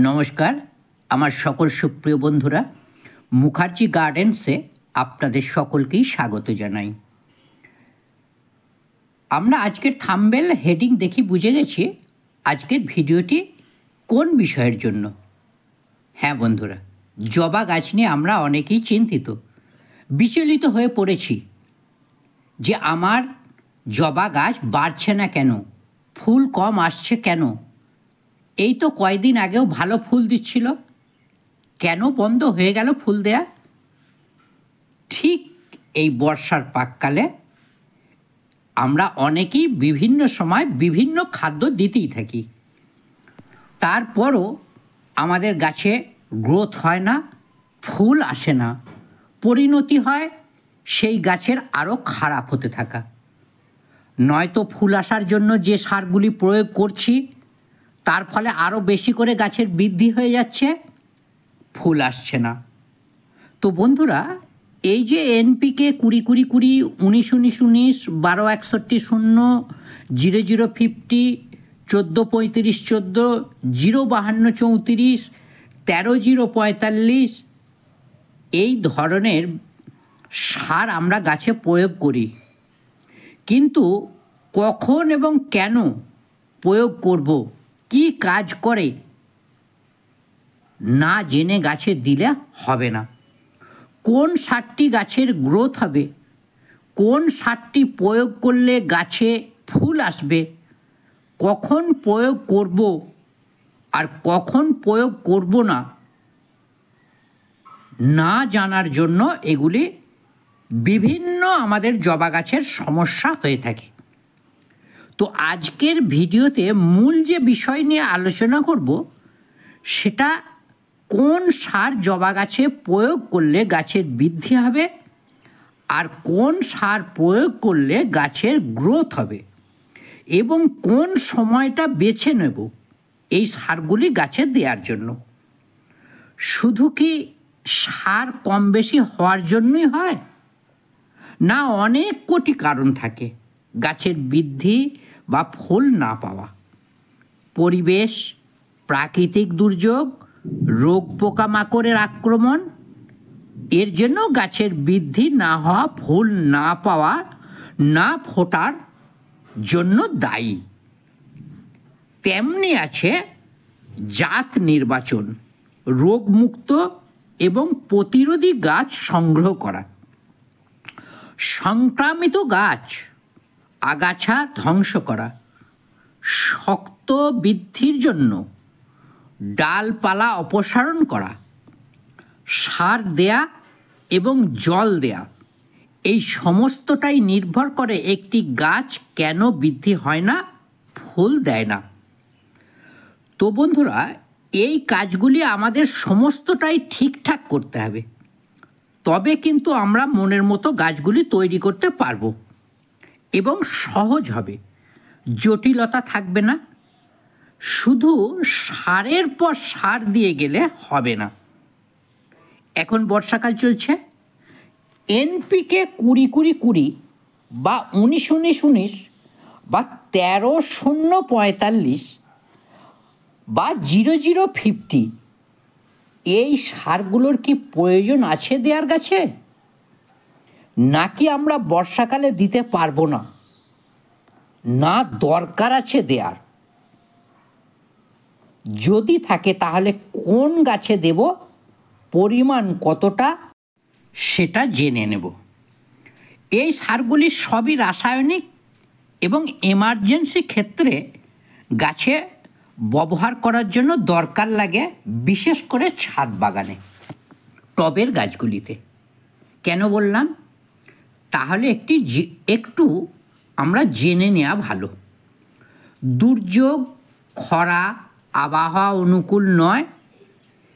নমস্কার, আমার সকল সুপ্রিয় বন্ধুরা, মুখার্জি গার্ডেন্সে আপনাদের সকলকেই স্বাগত জানাই। আমরা আজকের থাম্বনেল হেডিং দেখি বুঝে গেছি আজকের ভিডিওটি কোন বিষয়ের জন্য। হ্যাঁ বন্ধুরা, জবা গাছ নিয়ে আমরা অনেকেই চিন্তিত, বিচলিত হয়ে পড়েছি যে আমার জবা গাছ বাড়ছে না কেন, ফুল কম আসছে কেন। এই তো কয়েকদিন আগেও ভালো ফুল দিচ্ছিল, কেন বন্ধ হয়ে গেল ফুল দেয়া? ঠিক এই বর্ষার পাককালে আমরা অনেকেই বিভিন্ন সময় বিভিন্ন খাদ্য দিতেই থাকি, তারপরও আমাদের গাছে গ্রোথ হয় না, ফুল আসে না, পরিণতি হয় সেই গাছের আরও খারাপ হতে থাকা। নয়তো ফুল আসার জন্য যে সারগুলি প্রয়োগ করছি তার ফলে আরও বেশি করে গাছের বৃদ্ধি হয়ে যাচ্ছে, ফুল আসছে না। তো বন্ধুরা, এই যে NPK 20-20-20, 19-19-19, 12-61-0, 00-50, 14-35-14, 0-52-34, 13-0-45 এই ধরনের সার আমরা গাছে প্রয়োগ করি, কিন্তু কখন এবং কেন প্রয়োগ করব, কি কাজ করে না জেনে গাছে দিলে হবে না। কোন সারটি গাছের গ্রোথ হবে, কোন সারটি প্রয়োগ করলে গাছে ফুল আসবে, কখন প্রয়োগ করব আর কখন প্রয়োগ করব না, না জানার জন্য এগুলি বিভিন্ন আমাদের জবা গাছের সমস্যা হয়ে থাকে। তো আজকের ভিডিওতে মূল যে বিষয় নিয়ে আলোচনা করব সেটা কোন সার জবা গাছে প্রয়োগ করলে গাছের বৃদ্ধি হবে আর কোন সার প্রয়োগ করলে গাছের গ্রোথ হবে এবং কোন সময়টা বেছে নেব এই সারগুলি গাছে দেওয়ার জন্য। শুধু কি সার কম বেশি হওয়ার জন্যই হয়, না অনেক কোটি কারণ থাকে গাছের বৃদ্ধি বা ফুল না পাওয়া? পরিবেশ, প্রাকৃতিক দুর্যোগ, রোগ পোকামাকড়ের আক্রমণ এর জন্য গাছের বৃদ্ধি না হওয়া, ফুল না পাওয়া, না ফোটার জন্য দায়ী। তেমনি আছে জাত নির্বাচন, রোগমুক্ত এবং প্রতিরোধী গাছ সংগ্রহ করা, সংক্রামিত গাছ আগাছা ধ্বংস করা, শক্ত বৃদ্ধির জন্য ডালপালা অপসারণ করা, সার দেয়া এবং জল দেয়া, এই সমস্তটাই নির্ভর করে একটি গাছ কেন বৃদ্ধি হয় না, ফুল দেয় না। তো বন্ধুরা, এই কাজগুলি আমাদের সমস্তটাই ঠিকঠাক করতে হবে, তবে কিন্তু আমরা মনের মতো গাছগুলি তৈরি করতে পারবো এবং সহজ হবে, জটিলতা থাকবে না। শুধু সারের পর সার দিয়ে গেলে হবে না। এখন বর্ষাকাল চলছে, NPK 20-20-20 বা 19-19-19 বা 13-0-45 বা 00-50 এই সারগুলোর কি প্রয়োজন আছে দেওয়ার গাছে, নাকি আমরা বর্ষাকালে দিতে পারবো না, না দরকার আছে দেওয়ার? যদি থাকে তাহলে কোন গাছে দেব, পরিমাণ কতটা, সেটা জেনে নেব। এই সারগুলি সবই রাসায়নিক এবং এমার্জেন্সি ক্ষেত্রে গাছে ব্যবহার করার জন্য দরকার লাগে, বিশেষ করে ছাদ বাগানে, টবের গাছগুলিতে। কেন বললাম? তাহলে একটু আমরা জেনে নেওয়া ভালো। দুর্যোগ, খরা, আবহাওয়া অনুকূল নয়,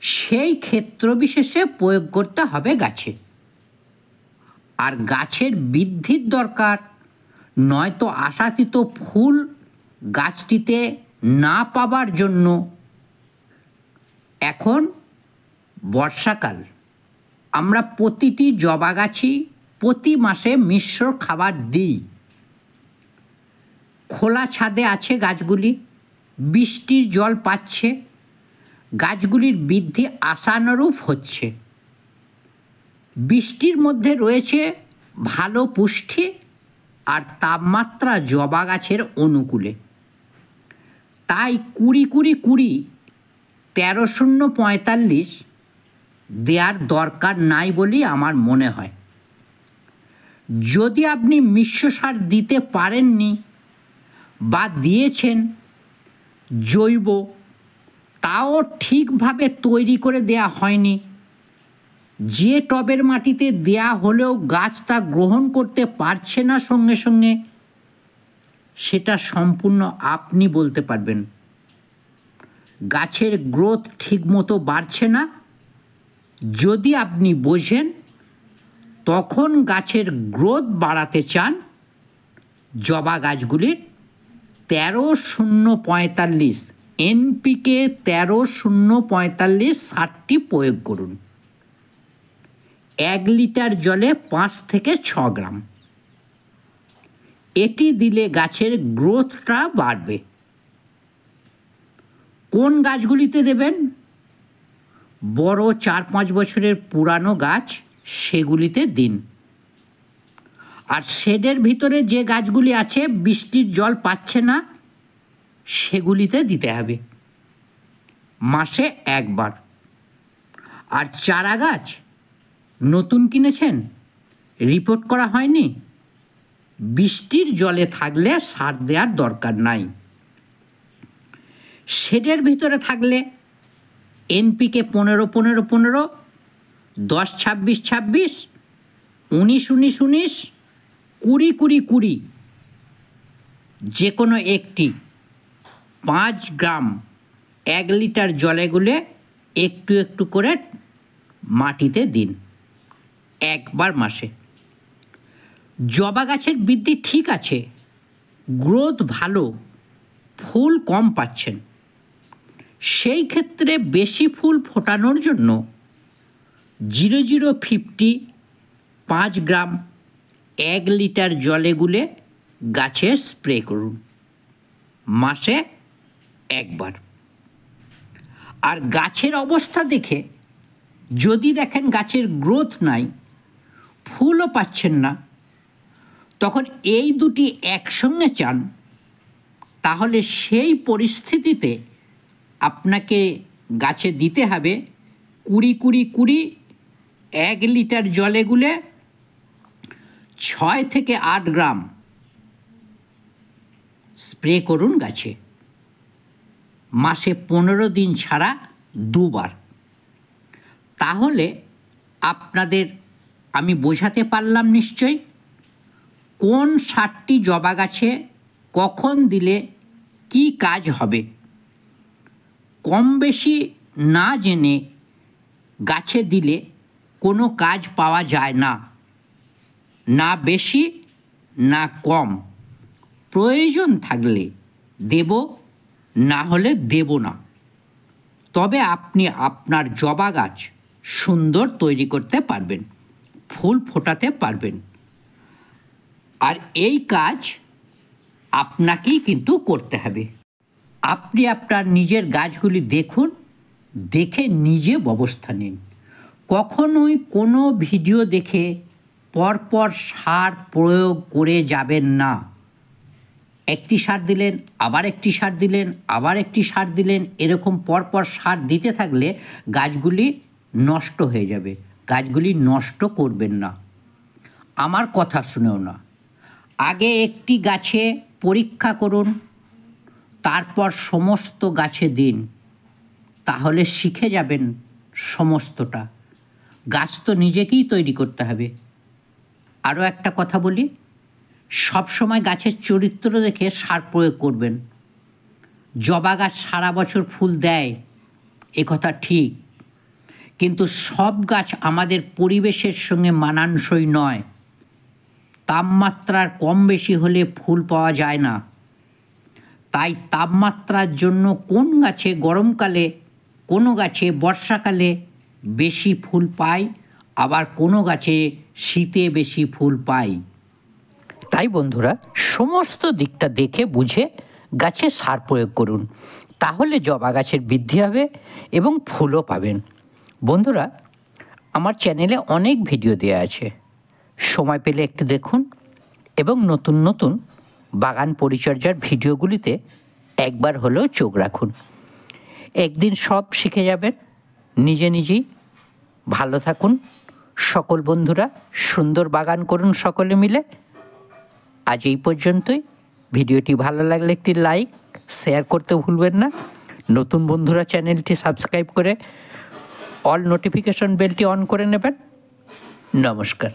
সেই ক্ষেত্র বিশেষে প্রয়োগ করতে হবে গাছে। আর গাছের বৃদ্ধির দরকার, নয়তো আশাতীত ফুল গাছটিতে না পাবার জন্য। এখন বর্ষাকাল, আমরা প্রতিটি জবা গাছই প্রতি মাসে মিশ্র খাবার দিই। খোলা ছাদে আছে গাছগুলি, বৃষ্টির জল পাচ্ছে, গাছগুলির বৃদ্ধি আশানুরূপ হচ্ছে। বৃষ্টির মধ্যে রয়েছে ভালো পুষ্টি আর তাপমাত্রা জবা গাছের অনুকূলে। তাই 20-20-20 13-0-45 দেওয়ার দরকার নাই বলেই আমার মনে হয়। যদি আপনি মিশ্র সার দিতে পারেননি বা দিয়েছেন জৈব, তাও ঠিকভাবে তৈরি করে দেয়া হয়নি, যে টবের মাটিতে দেয়া হলেও গাছ তা গ্রহণ করতে পারছে না সঙ্গে সঙ্গে, সেটা সম্পূর্ণ আপনি বলতে পারবেন। গাছের গ্রোথ ঠিকমতো বাড়ছে না, যদি আপনি বোঝেন তখন গাছের গ্রোথ বাড়াতে চান, জবা গাছগুলির 13-0-45 NPK 13-0-45 সারটি প্রয়োগ করুন। 1 লিটার জলে 5 থেকে 6 গ্রাম। এটি দিলে গাছের গ্রোথটা বাড়বে। কোন গাছগুলিতে দেবেন? বড় 4-5 বছরের পুরানো গাছ, সেগুলিতে দিন। আর শেডের ভিতরে যে গাছগুলি আছে বৃষ্টির জল পাচ্ছে না, সেগুলিতে দিতে হবে মাসে 1 বার। আর চারা গাছ নতুন কিনেছেন, রিপোর্ট করা হয়নি, বৃষ্টির জলে থাকলে সার দেওয়ার দরকার নাই। শেডের ভিতরে থাকলে NPK 15-15-15, 10-26-26, 19-19-19, 20-20-20 যে কোনো একটি 5 গ্রাম 1 লিটার জলে গুলে একটু একটু করে মাটিতে দিন 1 বার মাসে। জবা গাছের বৃদ্ধি ঠিক আছে, গ্রোথ ভালো, ফুল কম পাচ্ছেন, সেই ক্ষেত্রে বেশি ফুল ফোটানোর জন্য 0050 5 গ্রাম 1 লিটার জলে গুলে গাছে স্প্রে করুন মাসে 1 বার। আর গাছের অবস্থা দেখে যদি দেখেন গাছের গ্রোথ নাই, ফুলও পাচ্ছেন না, তখন এই দুটি একসঙ্গে চান, তাহলে সেই পরিস্থিতিতে আপনাকে গাছে দিতে হবে 20-20-20 1 লিটার জলে গুলে 6 থেকে 8 গ্রাম স্প্রে করুন গাছে মাসে 15 দিন ছাড়া 2 বার। তাহলে আপনাদের আমি বোঝাতে পারলাম নিশ্চয় কোন সারটি জবা গাছে কখন দিলে কি কাজ হবে। কম বেশি না জেনে গাছে দিলে কোনো কাজ পাওয়া যায় না, না বেশি না কম। প্রয়োজন থাকলে দেব, না হলে দেব না। তবে আপনি আপনার জবা গাছ সুন্দর তৈরি করতে পারবেন, ফুল ফোটাতে পারবেন। আর এই কাজ আপনাকেই কিন্তু করতে হবে। আপনি আপনার নিজের গাছগুলি দেখুন, দেখে নিজে ব্যবস্থা নিন। কখনোই কোনো ভিডিও দেখে পরপর সার প্রয়োগ করে যাবেন না। একটি সার দিলেন, আবার একটি সার দিলেন, আবার একটি সার দিলেন, এরকম পরপর সার দিতে থাকলে গাছগুলি নষ্ট হয়ে যাবে। গাছগুলি নষ্ট করবেন না, আমার কথা শুনেও না। আগে একটি গাছে পরীক্ষা করুন, তারপর সমস্ত গাছে দিন, তাহলে শিখে যাবেন সমস্তটা। গাছ তো নিজেকেই তৈরি করতে হবে। আরও একটা কথা বলি, সবসময় গাছের চরিত্র দেখে সার প্রয়োগ করবেন। জবা গাছ সারা বছর ফুল দেয়, একথা ঠিক, কিন্তু সব গাছ আমাদের পরিবেশের সঙ্গে মানানসই নয়। তাপমাত্রার কম বেশি হলে ফুল পাওয়া যায় না। তাই তাপমাত্রার জন্য কোন গাছে গরমকালে, কোনো গাছে বর্ষাকালে বেশি ফুল পায়, আবার কোনো গাছে শীতে বেশি ফুল পায়। তাই বন্ধুরা, সমস্ত দিকটা দেখে বুঝে গাছে সার প্রয়োগ করুন। তাহলে জবা গাছের বৃদ্ধি হবে এবং ফুলও পাবেন। বন্ধুরা, আমার চ্যানেলে অনেক ভিডিও দেওয়া আছে, সময় পেলে একটু দেখুন এবং নতুন নতুন বাগান পরিচর্যার ভিডিওগুলিতে একবার হলেও চোখ রাখুন। একদিন সব শিখে যাবেন নিজে নিজেই। ভালো থাকুন সকল বন্ধুরা, সুন্দর বাগান করুন সকলে মিলে। আজ এই পর্যন্তই। ভিডিওটি ভালো লাগলে একটি লাইক শেয়ার করতে ভুলবেন না। নতুন বন্ধুরা চ্যানেলটি সাবস্ক্রাইব করে অল নোটিফিকেশন বেলটি অন করে নেবেন। নমস্কার।